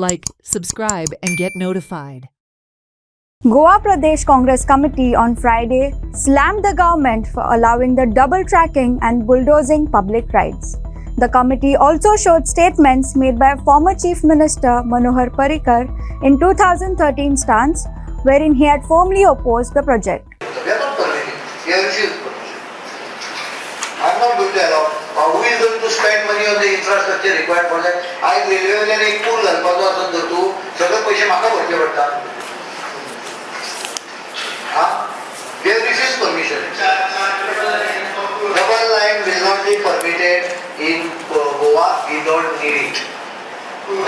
Like, subscribe, and get notified. Goa Pradesh Congress Committee on Friday slammed the government for allowing the double tracking and bulldozing public rights. The committee also showed statements made by former Chief Minister Manohar Parrikar in 2013 stance, wherein he had firmly opposed the project. They are not permitting. They have refused permission. I am not going to allow. Who is going to spend money on the infrastructure required for that? आज रेल्वेवाल्याने एक pool घालपाचो आसत तर तूं सगळे पैसे म्हाका भरचे पडटा. They have refused permission. Double line will not be permitted in Goa. We don't need it.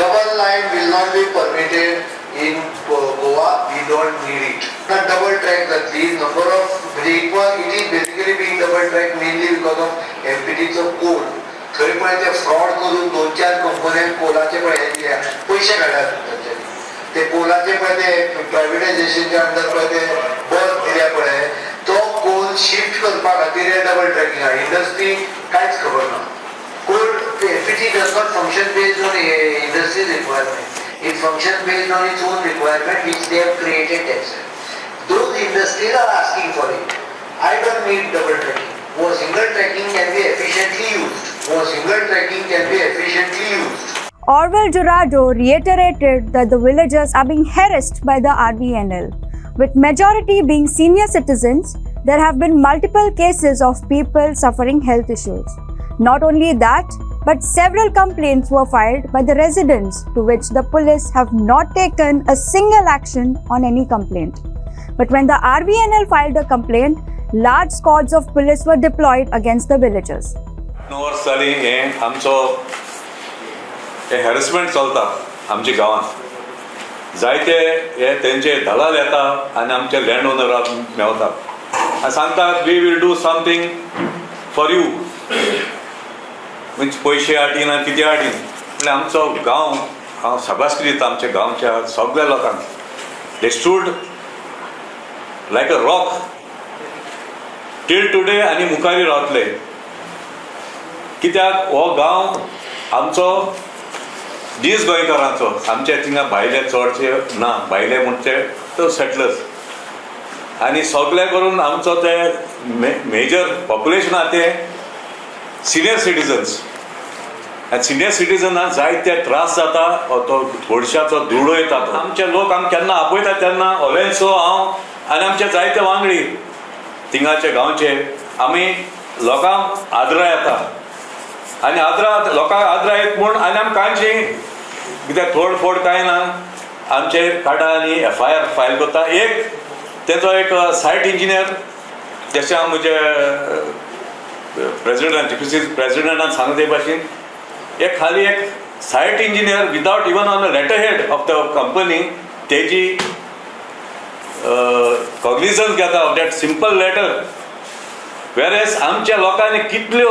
Double line will not be permitted in Goa. We don't need it. The double track, the number of it is basically being double track mainly because of MPT's coal. खरी पण ते fraud करून 2-4 कंपन्यांक कोलाचे पैसे काढल्यात. ते कोलाचे ते प्रायव्हेटायझेशनच्या under ते बस दिल्या पळय तो कोल शिफ्ट करपा खातीर डबल ट्रॅकिंग आहे. इंडस्ट्री कांयच खबर ना. Coal FPT does not function based on industries requirement. It functions based on its own requirement which they have created themselves. Those industries are asking for it. I don't need double tracking. More single tracking can be efficiently used. More single tracking can be efficiently used. Orwell Jurado reiterated that the villagers are being harassed by the RVNL. With majority being senior citizens, there have been multiple cases of people suffering health issues. Not only that, but several complaints were filed by the residents, to which the police have not taken a single action on any complaint. But when the RVNL filed a complaint, large squads of police were deployed against the villagers. वर्सांनी हे आमचो harassment चलता आमच्या गांवांत. जायते हे तेंचे दलाल येता आनी आमच्या लँड ओनराक मेवता आनी सांगतात we will do something for you. म्हणजे पयशे हाडीन आनी कितें हाडीन म्हणजे आमचो गांव हांव शाबासकी दिता आमच्या गांवच्या सगळ्या लोकांक. They stood like a rock till today आनी मुखारी रावतले. कित्याक हो गांव आमचो दीस गोंयकारांचो. आमचे थिंगा भायले चडशे ना. भायले म्हणचे तो सेटलर्स आनी सगळे करून आमचो ते मेजर पॉप्युलेशन आहा ते सिनियर सिटीजन्स. आनी सिनियर सिटीजनाक जायते त्रास जाता. तो थोडशाचो दुडो येता. आमचे लोक आमी केन्ना आपयता तेन्ना ओवेन्सो हांव आनी आमचे जायते वांगडी थिंगाचे गांवचे आमी लोकांक आदरा येता आनी आदरा लोकांक आदरा येत म्हूण आनी आमी कांयची कितें तोडफोड कांय ना. आमचे काडा आनी FIR फायल करता. एक तेचो एक सायट इंजिनियर जशें हांव म्हजे प्रेसिडेंट डिप्युटी प्रेसिडेंटान सांगता ते भाशेन एक खाली एक site engineer without even on a letterhead of the company तेजी कॉग्निझन्स घेता ऑफ दॅट सिंपल लेटर. वेरेस आमच्या लोकांनी कितल्यो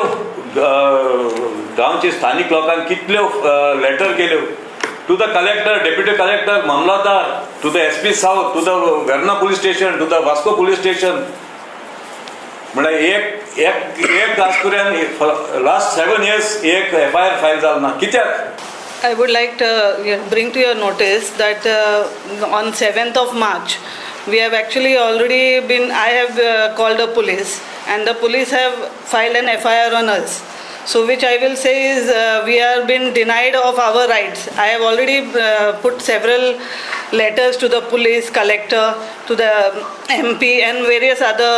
गांवच्या स्थानीक लोकांनी कितल्यो लेटर केल्यो to the collector, deputy collector, मामलादार, to the SP south, to the Verna police station, to the Vasco police station. म्हणजे एक गांवकऱ्यान लास्ट 7 years एक FIR फायल जालो ना. कित्याक? I would like to bring to your notice that on 7th of March, we have actually already I have called the police and the police have filed an FIR on us. So which I will say is we are been denied of our rights. I have already put several letters to the police, collector, to the MP and various other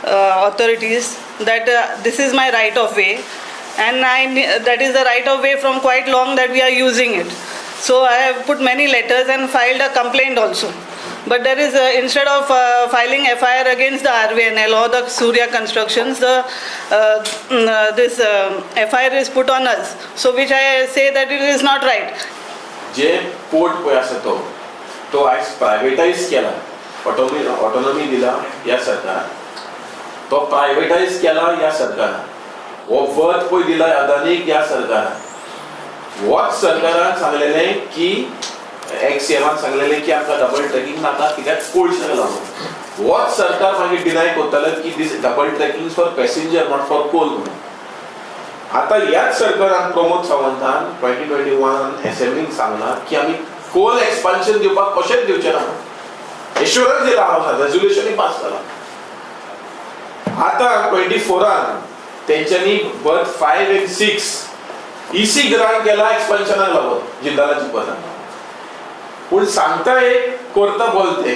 authorities that this is my right of way and that is the right of way from quite long that we are using it. So I have put many letters and filed a complaint also. But there is instead of filing FIR against the RVNL or the Surya Constructions, this FIR is put on us. So which I say that it is not right. J port पळय आसा तो आयज प्रायवेटायज केला. Autonomy दिला ह्या सरकार. तो प्रायवेटायज केला ह्या सरकार. हो वत पळय दिला अदानीक ह्या सरकार. होच सरकारान सांगलेलें की XCMान सांगलेलें की आमकां डबल ट्रॅकिंग नाका कित्याक पयशे लागून. होच सरकार मागीर डिनाय करतले की this double tracking for passenger not for coal म्हणून. आता ह्याच सरकारान प्रमोद सावंतान 2021 असेंब्लीक सांगला की आमी कोल एक्सपान्शन दिवपाक कशेंच दिवचे ना. एश्योरन्स दिला हांव रेजोल्युशनूय पास जाला. आता 24 तेंच्यांनी बर्थ 5 and 6 EC ग्रांट केला एक्सपान्शनाक लागून जिंदालाची पदां. पूण सांगता एक करता बोलते